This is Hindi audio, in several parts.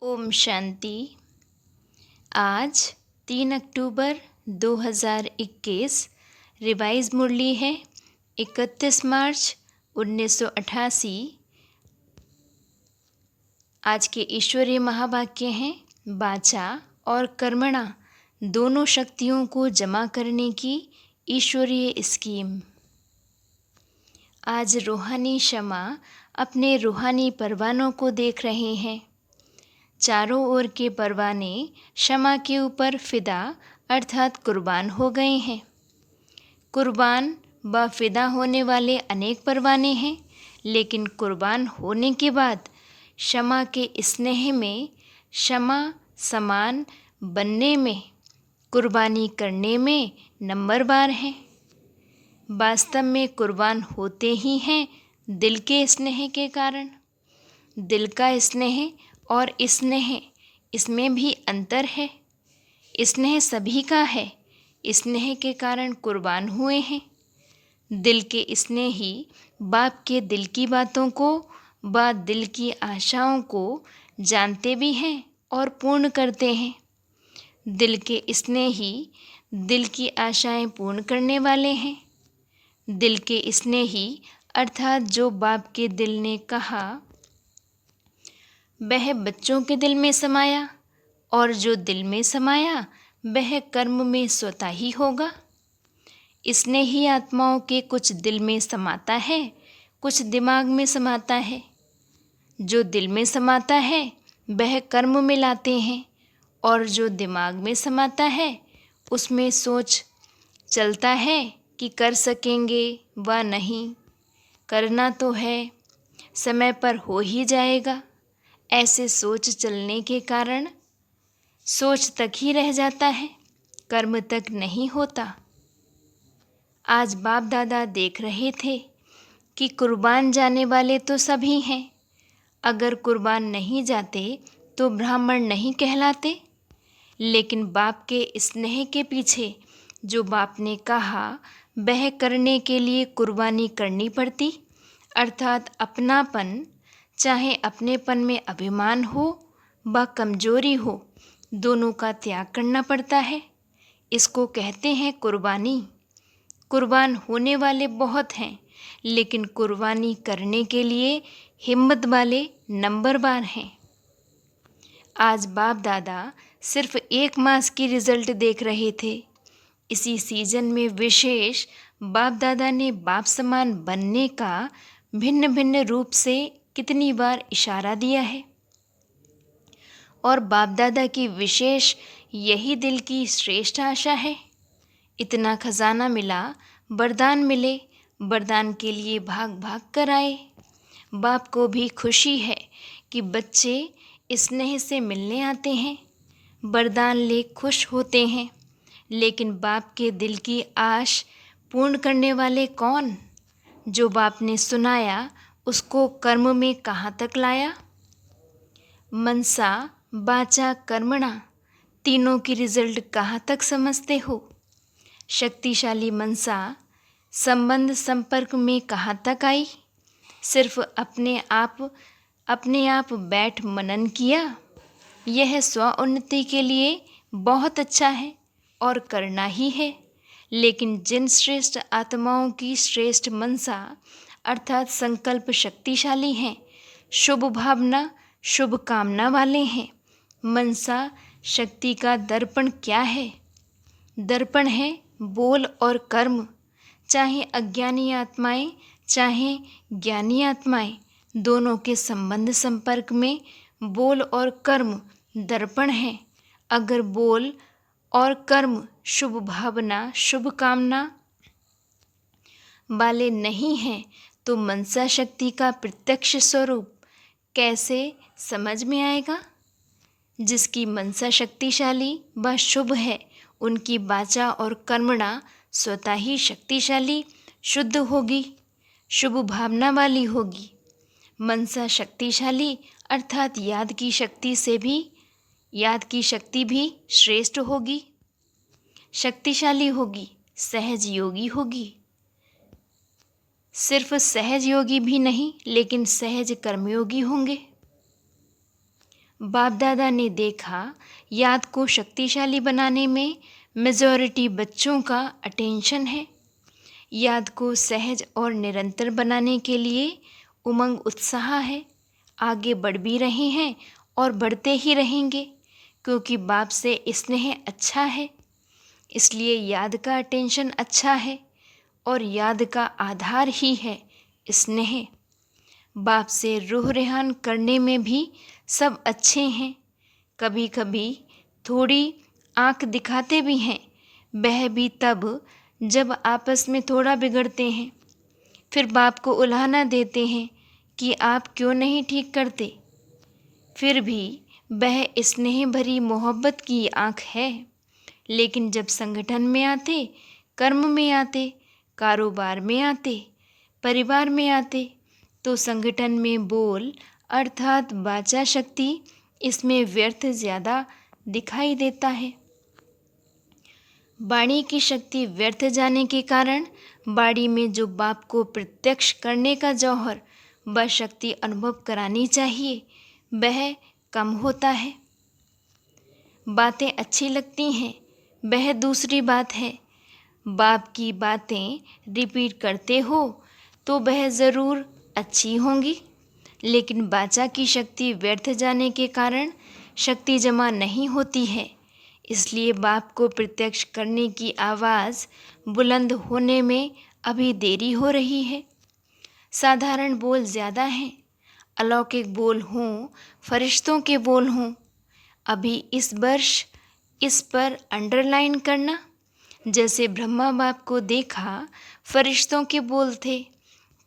ओम शांति। आज 3 अक्टूबर 2021 रिवाइज मुरली है 31 मार्च 1988। आज के ईश्वरीय महावाक्य हैं, वाचा और कर्मणा दोनों शक्तियों को जमा करने की ईश्वरीय स्कीम। आज रूहानी शमा अपने रूहानी परवानों को देख रहे हैं। चारों ओर के परवाने शमा के ऊपर फिदा अर्थात कुर्बान हो गए हैं। कुर्बान व फिदा होने वाले अनेक परवाने हैं, लेकिन कुर्बान होने के बाद शमा के स्नेह में, शमा समान बनने में, कुर्बानी करने में नंबरवार हैं। वास्तव में कुर्बान होते ही हैं दिल के स्नेह के कारण। दिल का स्नेह और स्नेह, इसमें भी अंतर है। स्नेह सभी का है, स्नेह के कारण कुर्बान हुए हैं। दिल के स्नेही बाप के दिल की बातों को व दिल की आशाओं को जानते भी हैं और पूर्ण करते हैं। दिल के स्नेही दिल की आशाएं पूर्ण करने वाले हैं। दिल के स्नेही अर्थात जो बाप के दिल ने कहा वह बच्चों के दिल में समाया, और जो दिल में समाया वह कर्म में स्वतः ही होगा। स्नेही आत्माओं के कुछ दिल में समाता है, कुछ दिमाग में समाता है। जो दिल में समाता है वह कर्म में लाते हैं, और जो दिमाग में समाता है उसमें सोच चलता है कि कर सकेंगे व नहीं, करना तो है, समय पर हो ही जाएगा। ऐसे सोच चलने के कारण सोच तक ही रह जाता है, कर्म तक नहीं होता। आज बाप दादा देख रहे थे कि कुर्बान जाने वाले तो सभी हैं। अगर कुर्बान नहीं जाते तो ब्राह्मण नहीं कहलाते। लेकिन बाप के स्नेह के पीछे जो बाप ने कहा वह करने के लिए कुर्बानी करनी पड़ती, अर्थात अपनापन, चाहे अपनेपन में अभिमान हो व कमजोरी हो, दोनों का त्याग करना पड़ता है। इसको कहते हैं कुर्बानी। कुर्बान होने वाले बहुत हैं, लेकिन कुर्बानी करने के लिए हिम्मत वाले नंबरवार हैं। आज बाप दादा सिर्फ 1 मास की रिजल्ट देख रहे थे। इसी सीजन में विशेष बाप दादा ने बाप समान बनने का भिन्न भिन्न रूप से कितनी बार इशारा दिया है। और बाप दादा की विशेष यही दिल की श्रेष्ठ आशा है। इतना खजाना मिला, वरदान मिले, वरदान के लिए भाग भाग कर आए। बाप को भी खुशी है कि बच्चे स्नेह से मिलने आते हैं, वरदान ले खुश होते हैं। लेकिन बाप के दिल की आश पूर्ण करने वाले कौन? जो बाप ने सुनाया उसको कर्म में कहाँ तक लाया? मनसा, वाचा, कर्मणा तीनों की रिजल्ट कहाँ तक समझते हो? शक्तिशाली मनसा संबंध संपर्क में कहाँ तक आई? सिर्फ अपने आप बैठ मनन किया। यह स्व उन्नति के लिए बहुत अच्छा है और करना ही है। लेकिन जिन श्रेष्ठ आत्माओं की श्रेष्ठ मनसा अर्थात संकल्प शक्तिशाली हैं, शुभ भावना, शुभ कामना वाले हैं, मनसा शक्ति का दर्पण क्या है? दर्पण है बोल और कर्म। चाहे अज्ञानी आत्माएं, चाहे ज्ञानी आत्माएं, दोनों के संबंध संपर्क में बोल और कर्म दर्पण है। अगर बोल और कर्म शुभ भावना, शुभ कामना वाले नहीं हैं तो मनसा शक्ति का प्रत्यक्ष स्वरूप कैसे समझ में आएगा? जिसकी मनसा शक्तिशाली व शुभ है, उनकी वाचा और कर्मणा स्वतः ही शक्तिशाली, शुद्ध होगी, शुभ भावना वाली होगी। मनसा शक्तिशाली अर्थात याद की शक्ति भी श्रेष्ठ होगी, शक्तिशाली होगी, सहज योगी होगी। सिर्फ सहज योगी भी नहीं, लेकिन सहज कर्मयोगी होंगे। बाप दादा ने देखा याद को शक्तिशाली बनाने में मेजॉरिटी बच्चों का अटेंशन है। याद को सहज और निरंतर बनाने के लिए उमंग उत्साह है। आगे बढ़ भी रहे हैं और बढ़ते ही रहेंगे, क्योंकि बाप से स्नेह अच्छा है, इसलिए याद का अटेंशन अच्छा है और याद का आधार ही है स्नेह। बाप से रूह रेहान करने में भी सब अच्छे हैं। कभी कभी थोड़ी आँख दिखाते भी हैं, वह भी तब जब आपस में थोड़ा बिगड़ते हैं। फिर बाप को उलाहना देते हैं कि आप क्यों नहीं ठीक करते। फिर भी वह स्नेह भरी मोहब्बत की आँख है। लेकिन जब संगठन में आते, कर्म में आते, कारोबार में आते, परिवार में आते, तो संगठन में बोल अर्थात वाचा शक्ति इसमें व्यर्थ ज़्यादा दिखाई देता है। वाणी की शक्ति व्यर्थ जाने के कारण वाणी में जो बाप को प्रत्यक्ष करने का जौहर व शक्ति अनुभव करानी चाहिए वह कम होता है। बातें अच्छी लगती हैं, वह दूसरी बात है। बाप की बातें रिपीट करते हो तो वह ज़रूर अच्छी होंगी, लेकिन वाचा की शक्ति व्यर्थ जाने के कारण शक्ति जमा नहीं होती है। इसलिए बाप को प्रत्यक्ष करने की आवाज़ बुलंद होने में अभी देरी हो रही है। साधारण बोल ज़्यादा हैं, अलौकिक बोल हों, फरिश्तों के बोल हों। अभी इस वर्ष इस पर अंडरलाइन करना। जैसे ब्रह्मा बाप को देखा फरिश्तों के बोल थे,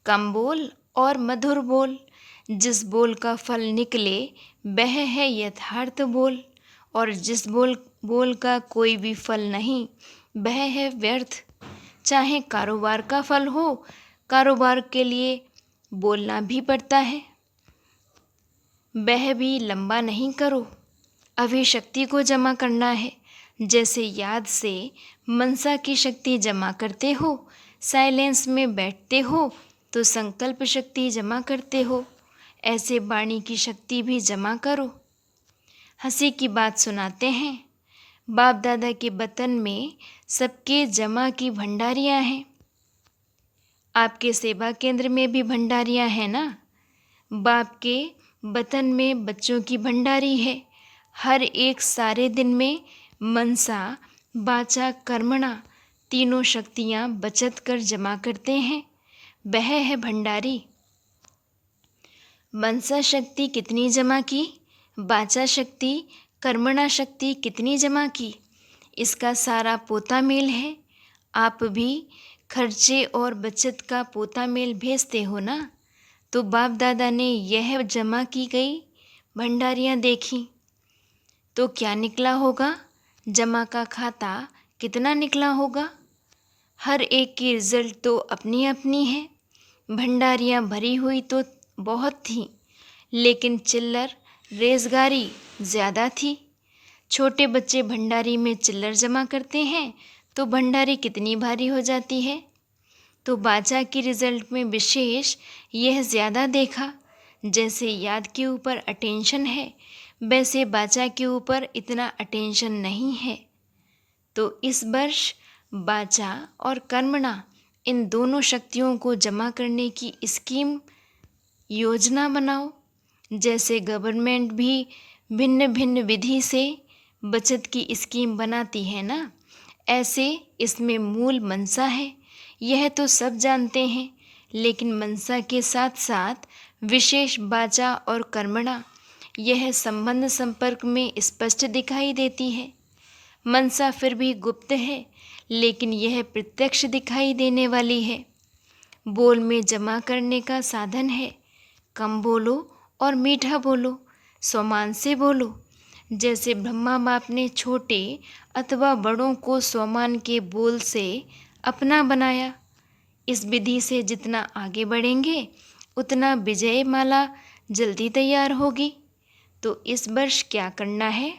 कम बोल और मधुर बोल। जिस बोल का फल निकले वह है यथार्थ बोल, और जिस बोल का कोई भी फल नहीं वह है व्यर्थ। चाहे कारोबार का फल हो, कारोबार के लिए बोलना भी पड़ता है, वह भी लंबा नहीं करो। अभी शक्ति को जमा करना है। जैसे याद से मनसा की शक्ति जमा करते हो, साइलेंस में बैठते हो तो संकल्प शक्ति जमा करते हो, ऐसे वाणी की शक्ति भी जमा करो। हंसी की बात सुनाते हैं। बाप दादा के वतन में सबके जमा की भंडारियाँ हैं। आपके सेवा केंद्र में भी भंडारियाँ हैं ना। बाप के वतन में बच्चों की भंडारी है। हर एक सारे दिन में मनसा, वाचा, कर्मणा तीनों शक्तियाँ बचत कर जमा करते हैं, वह है भंडारी। मनसा शक्ति कितनी जमा की, वाचा शक्ति, कर्मणा शक्ति कितनी जमा की, इसका सारा पोता मेल है। आप भी खर्चे और बचत का पोता मेल भेजते हो ना। तो बाप दादा ने यह जमा की गई भंडारियाँ देखी तो क्या निकला होगा, जमा का खाता कितना निकला होगा। हर एक की रिजल्ट तो अपनी अपनी है। भंडारियाँ भरी हुई तो बहुत थी, लेकिन चिल्लर रेजगारी ज़्यादा थी। छोटे बच्चे भंडारी में चिल्लर जमा करते हैं तो भंडारी कितनी भारी हो जाती है। तो बाचा की रिजल्ट में विशेष यह ज़्यादा देखा। जैसे याद के ऊपर अटेंशन है, वैसे बाचा के ऊपर इतना अटेंशन नहीं है। तो इस वर्ष बाचा और कर्मणा इन दोनों शक्तियों को जमा करने की स्कीम योजना बनाओ। जैसे गवर्नमेंट भी भिन्न भिन्न विधि से बचत की स्कीम बनाती है ना, ऐसे इसमें मूल मनसा है, यह तो सब जानते हैं। लेकिन मनसा के साथ साथ विशेष बाचा और कर्मणा यह संबंध संपर्क में स्पष्ट दिखाई देती है। मनसा फिर भी गुप्त है, लेकिन यह प्रत्यक्ष दिखाई देने वाली है। बोल में जमा करने का साधन है। कम बोलो और मीठा बोलो, सम्मान से बोलो। जैसे ब्रह्मा बाप ने छोटे अथवा बड़ों को सम्मान के बोल से अपना बनाया। इस विधि से जितना आगे बढ़ेंगे उतना विजय माला जल्दी तैयार होगी। तो इस वर्ष क्या करना है,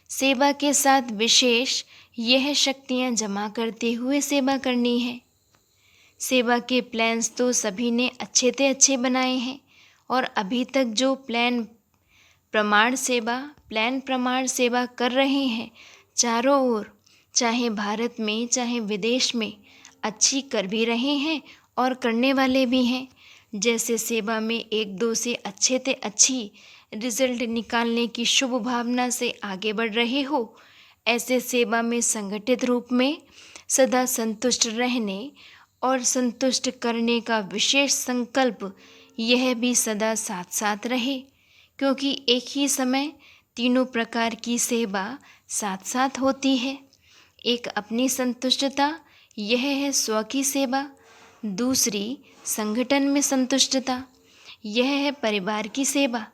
सेवा के साथ विशेष यह शक्तियाँ जमा करते हुए सेवा करनी है। सेवा के प्लान्स तो सभी ने अच्छे से अच्छे बनाए हैं, और अभी तक जो प्लान प्रमाण सेवा, प्लान प्रमाण सेवा कर रहे हैं चारों ओर, चाहे भारत में चाहे विदेश में, अच्छी कर भी रहे हैं और करने वाले भी हैं। जैसे सेवा में एक दो से अच्छे से अच्छी रिजल्ट निकालने की शुभ भावना से आगे बढ़ रहे हो, ऐसे सेवा में संगठित रूप में सदा संतुष्ट रहने और संतुष्ट करने का विशेष संकल्प यह भी सदा साथ साथ रहे, क्योंकि एक ही समय तीनों प्रकार की सेवा साथ साथ होती है। एक अपनी संतुष्टता, यह है स्व की सेवा। दूसरी संगठन में संतुष्टता, यह है परिवार की सेवा।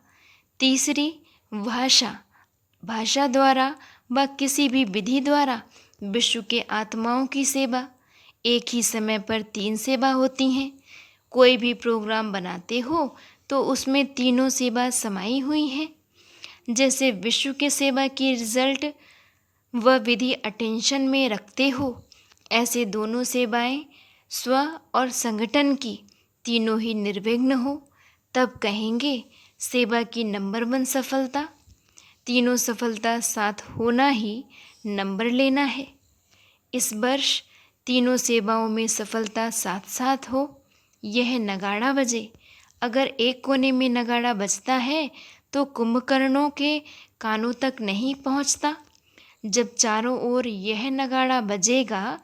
तीसरी भाषा द्वारा व किसी भी विधि द्वारा विश्व के आत्माओं की सेवा। एक ही समय पर 3 सेवा होती हैं। कोई भी प्रोग्राम बनाते हो तो उसमें तीनों सेवा समाई हुई हैं। जैसे विश्व के सेवा की रिजल्ट व विधि अटेंशन में रखते हो, ऐसे दोनों सेवाएं स्व और संगठन की तीनों ही निर्विघ्न हो, तब कहेंगे सेवा की नंबर 1 सफलता। तीनों सफलता साथ होना ही नंबर लेना है। इस वर्ष तीनों सेवाओं में सफलता साथ साथ हो, यह नगाड़ा बजे। अगर एक कोने में नगाड़ा बजता है तो कुंभकर्णों के कानों तक नहीं पहुंचता। जब चारों ओर यह नगाड़ा बजेगा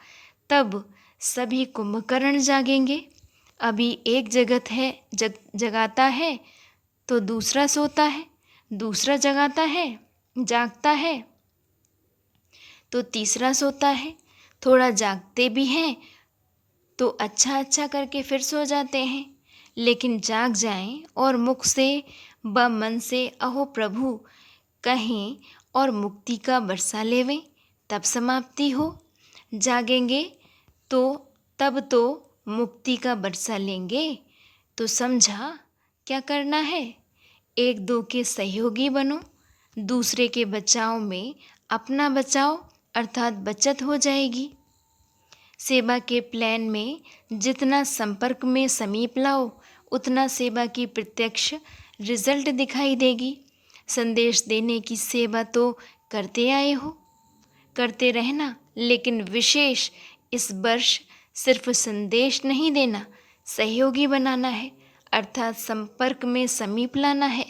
तब सभी कुंभकर्ण जागेंगे। अभी एक जगत है जगाता है तो दूसरा सोता है, दूसरा जागता है तो तीसरा सोता है। थोड़ा जागते भी हैं तो अच्छा करके फिर सो जाते हैं, लेकिन जाग जाएं और मुख से व मन से अहो प्रभु कहें और मुक्ति का बरसा लेवें, तब समाप्ति हो। जागेंगे तो तब तो मुक्ति का बरसा लेंगे। तो समझा क्या करना है? एक दो के सहयोगी बनो, दूसरे के बचाव में अपना बचाव अर्थात बचत हो जाएगी। सेवा के प्लान में जितना संपर्क में समीप लाओ, उतना सेवा की प्रत्यक्ष रिजल्ट दिखाई देगी। संदेश देने की सेवा तो करते आए हो, करते रहना, लेकिन विशेष इस वर्ष सिर्फ संदेश नहीं देना, सहयोगी बनाना है, अर्थात संपर्क में समीप लाना है।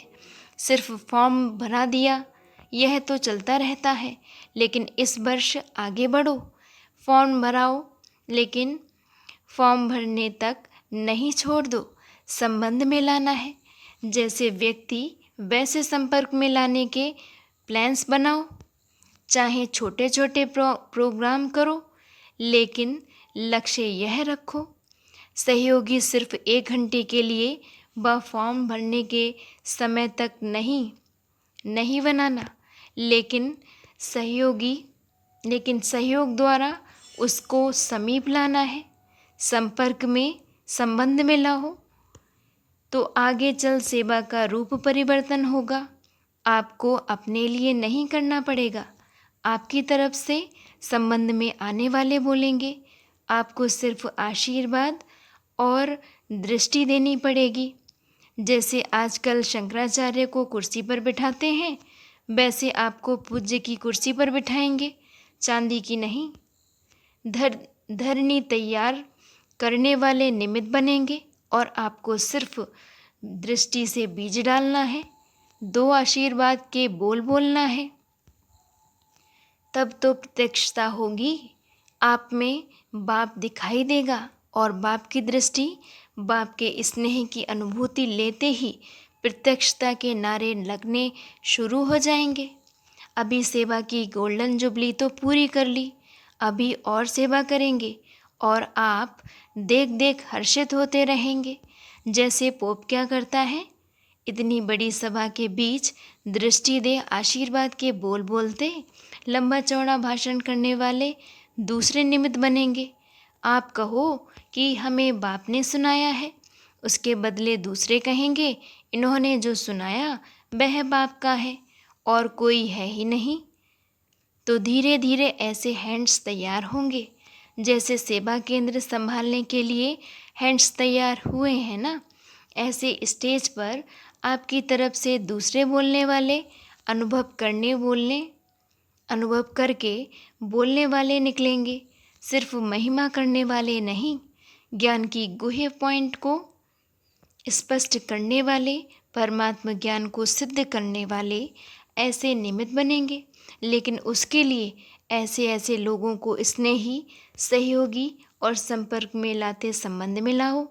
सिर्फ फॉर्म भरा दिया यह तो चलता रहता है, लेकिन इस वर्ष आगे बढ़ो, फॉर्म भराओ, लेकिन फॉर्म भरने तक नहीं छोड़ दो, संबंध में लाना है। जैसे व्यक्ति वैसे संपर्क में लाने के प्लान्स बनाओ। चाहे छोटे छोटे प्रोग्राम करो, लेकिन लक्ष्य यह रखो, सहयोगी सिर्फ 1 घंटे के लिए व फॉर्म भरने के समय तक नहीं बनाना, लेकिन सहयोग द्वारा उसको समीप लाना है, संबंध में लाओ, तो आगे चल सेवा का रूप परिवर्तन होगा। आपको अपने लिए नहीं करना पड़ेगा, आपकी तरफ से संबंध में आने वाले बोलेंगे। आपको सिर्फ आशीर्वाद और दृष्टि देनी पड़ेगी। जैसे आजकल शंकराचार्य को कुर्सी पर बिठाते हैं, वैसे आपको पूज्य की कुर्सी पर बिठाएंगे, चांदी की नहीं। धरनी तैयार करने वाले निमित्त बनेंगे और आपको सिर्फ दृष्टि से बीज डालना है, 2 आशीर्वाद के बोलना है, तब तो प्रत्यक्षता होगी। आप में बाप दिखाई देगा और बाप की दृष्टि, बाप के स्नेह की अनुभूति लेते ही प्रत्यक्षता के नारे लगने शुरू हो जाएंगे। अभी सेवा की गोल्डन जुबली तो पूरी कर ली, अभी और सेवा करेंगे और आप देख हर्षित होते रहेंगे। जैसे पोप क्या करता है, इतनी बड़ी सभा के बीच दृष्टि दे आशीर्वाद के बोलते लंबा चौड़ा भाषण करने वाले दूसरे निमित्त बनेंगे। आप कहो कि हमें बाप ने सुनाया है, उसके बदले दूसरे कहेंगे इन्होंने जो सुनाया वह बाप का है और कोई है ही नहीं। तो धीरे धीरे ऐसे हैंड्स तैयार होंगे, जैसे सेवा केंद्र संभालने के लिए हैंड्स तैयार हुए हैं ना, ऐसे स्टेज पर आपकी तरफ से दूसरे बोलने वाले अनुभव करके बोलने वाले निकलेंगे, सिर्फ महिमा करने वाले नहीं। ज्ञान की गुह्य पॉइंट को स्पष्ट करने वाले, परमात्म ज्ञान को सिद्ध करने वाले ऐसे निमित्त बनेंगे। लेकिन उसके लिए ऐसे ऐसे लोगों को स्नेही, सहयोगी और संपर्क में लाते संबंध में लाओ।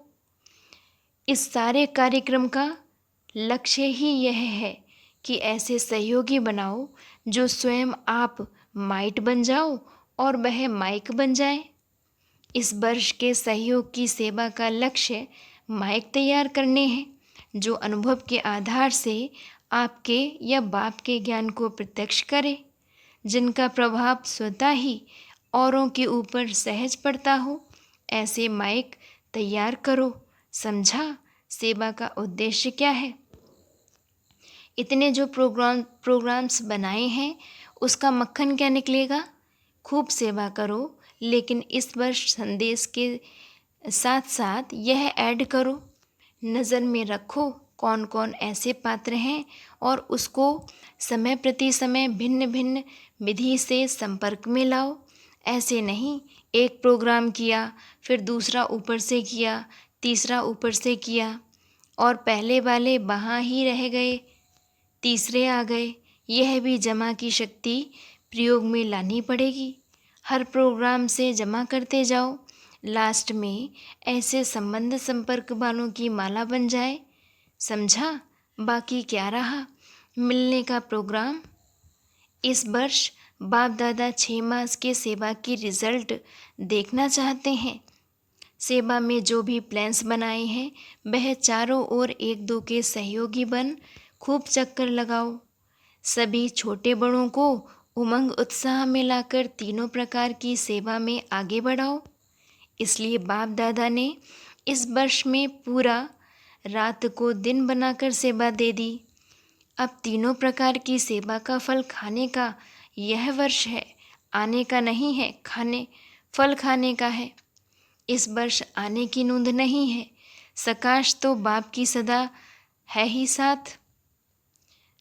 इस सारे कार्यक्रम का लक्ष्य ही यह है कि ऐसे सहयोगी बनाओ जो स्वयं आप माइट बन जाओ और वह माइक बन जाए। इस वर्ष के सहयोग की सेवा का लक्ष्य माइक तैयार करने हैं, जो अनुभव के आधार से आपके या बाप के ज्ञान को प्रत्यक्ष करे, जिनका प्रभाव स्वतः ही औरों के ऊपर सहज पड़ता हो। ऐसे माइक तैयार करो। समझा सेवा का उद्देश्य क्या है? इतने जो प्रोग्राम्स बनाए हैं उसका मक्खन क्या निकलेगा? खूब सेवा करो, लेकिन इस वर्ष संदेश के साथ साथ यह ऐड करो, नज़र में रखो कौन कौन ऐसे पात्र हैं और उसको समय प्रति समय भिन्न भिन्न विधि से संपर्क में लाओ। ऐसे नहीं एक प्रोग्राम किया, फिर दूसरा ऊपर से किया, तीसरा ऊपर से किया और पहले वाले वहाँ ही रह गए, तीसरे आ गए। यह भी जमा की शक्ति प्रयोग में लानी पड़ेगी। हर प्रोग्राम से जमा करते जाओ, लास्ट में ऐसे संबंध संपर्क वालों की माला बन जाए। समझा? बाकी क्या रहा मिलने का प्रोग्राम। इस वर्ष बाप दादा 6 मास के सेवा की रिजल्ट देखना चाहते हैं। सेवा में जो भी प्लान्स बनाए हैं वह चारों ओर एक दो के सहयोगी बन खूब चक्कर लगाओ। सभी छोटे बड़ों को उमंग उत्साह में लाकर तीनों प्रकार की सेवा में आगे बढ़ाओ। इसलिए बाप दादा ने इस वर्ष में पूरा रात को दिन बनाकर सेवा दे दी। अब तीनों प्रकार की सेवा का फल खाने का यह वर्ष है, आने का नहीं है, फल खाने का है। इस वर्ष आने की नूंद नहीं है। सकाश तो बाप की सदा है ही साथ।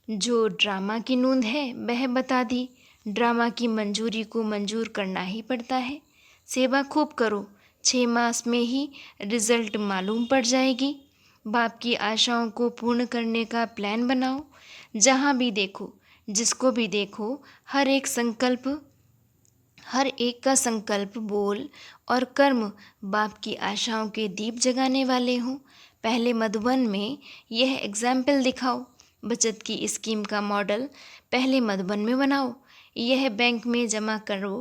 जो ड्रामा की नूंद है वह बता दी। ड्रामा की मंजूरी को मंजूर करना ही पड़ता है। सेवा खूब करो, 6 मास में ही रिजल्ट मालूम पड़ जाएगी। बाप की आशाओं को पूर्ण करने का प्लान बनाओ। जहाँ भी देखो, जिसको भी देखो, हर एक का संकल्प, बोल और कर्म बाप की आशाओं के दीप जगाने वाले हों। पहले मधुबन में यह एग्जाम्पल दिखाओ। बचत की स्कीम का मॉडल पहले मधुबन में बनाओ। यह बैंक में जमा करो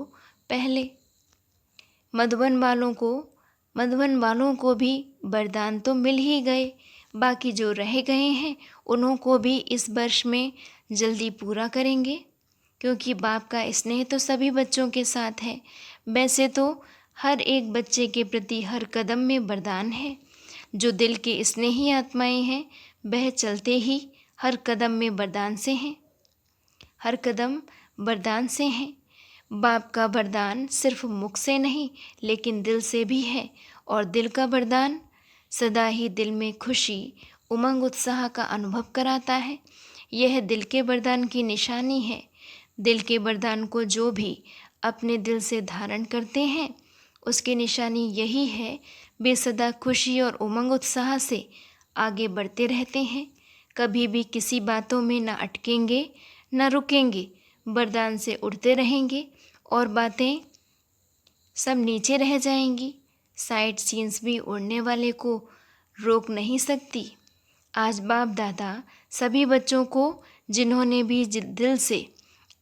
पहले। मधुबन वालों को भी वरदान तो मिल ही गए, बाकी जो रह गए हैं उन्हों को भी इस वर्ष में जल्दी पूरा करेंगे, क्योंकि बाप का स्नेह तो सभी बच्चों के साथ है। वैसे तो हर एक बच्चे के प्रति हर कदम में वरदान है। जो दिल के स्नेही आत्माएं हैं वह चलते ही हर कदम में वरदान से हैं, हर कदम वरदान से हैं। बाप का वरदान सिर्फ मुख से नहीं लेकिन दिल से भी है, और दिल का वरदान सदा ही दिल में खुशी, उमंग, उत्साह का अनुभव कराता है। यह दिल के वरदान की निशानी है। दिल के वरदान को जो भी अपने दिल से धारण करते हैं उसकी निशानी यही है, वे सदा खुशी और उमंग उत्साह से आगे बढ़ते रहते हैं। कभी भी किसी बातों में न अटकेंगे न रुकेंगे, वरदान से उड़ते रहेंगे और बातें सब नीचे रह जाएंगी। साइड सीन्स भी उड़ने वाले को रोक नहीं सकती। आज बाप दादा सभी बच्चों को, जिन्होंने भी दिल से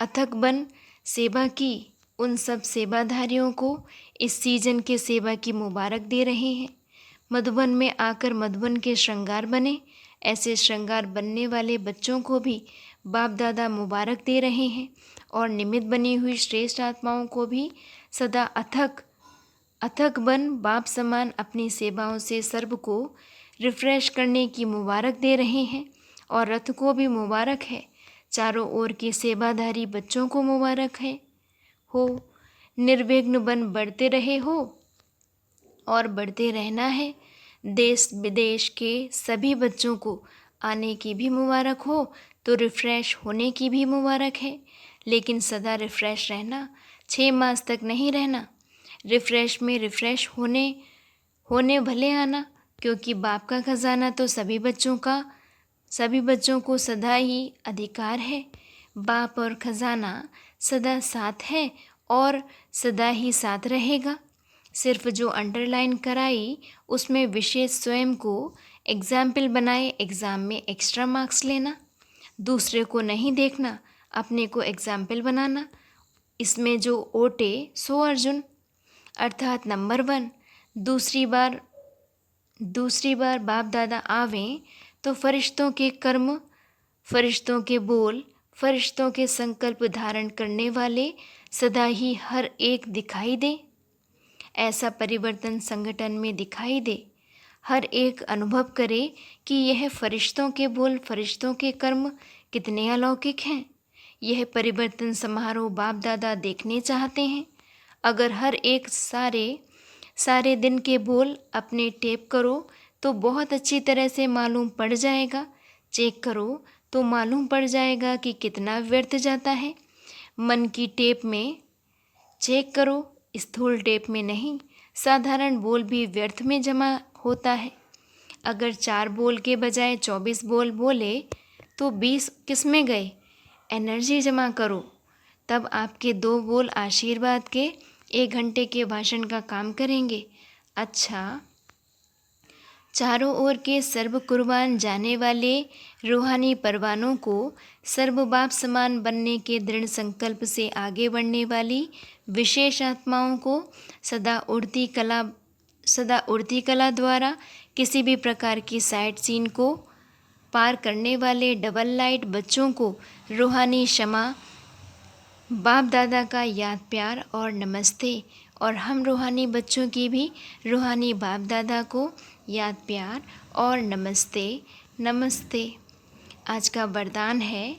अथक बन सेवा की, उन सब सेवाधारियों को इस सीजन के सेवा की मुबारक दे रहे हैं। मधुबन में आकर मधुबन के श्रृंगार बने, ऐसे श्रृंगार बनने वाले बच्चों को भी बाप दादा मुबारक दे रहे हैं, और निमित्त बनी हुई श्रेष्ठ आत्माओं को भी सदा अथक बन बाप समान अपनी सेवाओं से सर्व को रिफ्रेश करने की मुबारक दे रहे हैं। और रथ को भी मुबारक है, चारों ओर के सेवाधारी बच्चों को मुबारक है। हो निर्विघ्न बन बढ़ते रहे हो और बढ़ते रहना है। देश विदेश के सभी बच्चों को आने की भी मुबारक हो तो रिफ़्रेश होने की भी मुबारक है। लेकिन सदा रिफ़्रेश रहना, 6 मास तक नहीं रहना। रिफ़्रेश में रिफ़्रेश होने भले आना, क्योंकि बाप का खजाना तो सभी बच्चों को सदा ही अधिकार है। बाप और खजाना सदा साथ है और सदा ही साथ रहेगा। सिर्फ जो अंडरलाइन कराई उसमें विशेष स्वयं को एग्जाम्पल बनाए एग्ज़ाम में एक्स्ट्रा मार्क्स लेना, दूसरे को नहीं देखना, अपने को एग्जाम्पल बनाना। इसमें जो ओटे सो अर्जुन, अर्थात नंबर 1। दूसरी बार बाप दादा आवें तो फरिश्तों के कर्म, फरिश्तों के बोल, फरिश्तों के संकल्प धारण करने वाले सदा ही हर एक दिखाई दे। ऐसा परिवर्तन संगठन में दिखाई दे। हर एक अनुभव करे कि यह फरिश्तों के बोल, फरिश्तों के कर्म कितने अलौकिक हैं। यह परिवर्तन समारोह बाप दादा देखने चाहते हैं। अगर हर एक सारे दिन के बोल अपने टेप करो तो बहुत अच्छी तरह से मालूम पड़ जाएगा। चेक करो तो मालूम पड़ जाएगा कि कितना व्यर्थ जाता है। मन की टेप में चेक करो, स्थूल टेप में नहीं। साधारण बोल भी व्यर्थ में जमा होता है। अगर 4 बोल के बजाय 24 बोल बोले तो 20 किस में गए? एनर्जी जमा करो, तब आपके 2 बोल आशीर्वाद के 1 घंटे के भाषण का काम करेंगे। अच्छा, चारों ओर के सर्व कुर्बान जाने वाले रूहानी परवानों को सर्व बाप समान बनने के दृढ़ संकल्प से आगे बढ़ने वाली विशेष आत्माओं को सदा उड़ती कला द्वारा किसी भी प्रकार की साइट सीन को पार करने वाले डबल लाइट बच्चों को रूहानी क्षमा, बाप दादा का याद प्यार और नमस्ते। और हम रूहानी बच्चों की भी रूहानी बाप दादा को याद प्यार और नमस्ते नमस्ते। आज का वरदान है,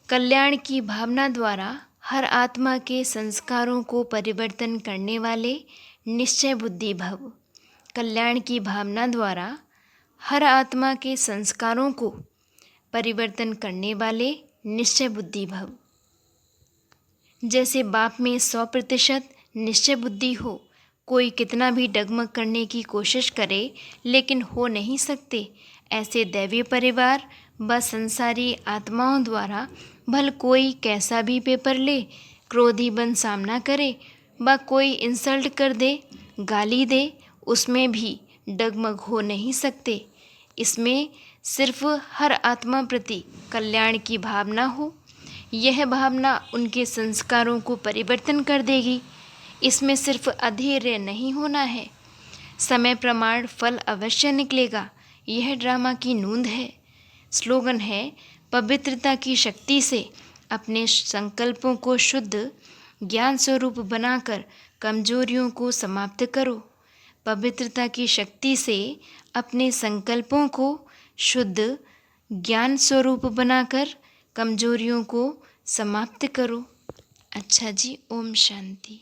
कल्याण की भावना द्वारा हर आत्मा के संस्कारों को परिवर्तन करने वाले निश्चय बुद्धि भव। कल्याण की भावना द्वारा हर आत्मा के संस्कारों को परिवर्तन करने वाले निश्चय बुद्धि भव। जैसे बाप में 100% निश्चय बुद्धि हो, कोई कितना भी डगमग करने की कोशिश करे लेकिन हो नहीं सकते। ऐसे दैवीय परिवार व संसारी आत्माओं द्वारा भल कोई कैसा भी पेपर ले, क्रोधी बन सामना करे व कोई इंसल्ट कर दे, गाली दे, उसमें भी डगमग हो नहीं सकते। इसमें सिर्फ हर आत्मा प्रति कल्याण की भावना हो। यह भावना उनके संस्कारों को परिवर्तन कर देगी। इसमें सिर्फ अधैर्य नहीं होना है, समय प्रमाण फल अवश्य निकलेगा। यह ड्रामा की नूंद है। स्लोगन है, पवित्रता की शक्ति से अपने संकल्पों को शुद्ध ज्ञान स्वरूप बनाकर कमजोरियों को समाप्त करो। पवित्रता की शक्ति से अपने संकल्पों को शुद्ध ज्ञान स्वरूप बनाकर कमजोरियों को समाप्त करो। अच्छा जी, ओम शांति।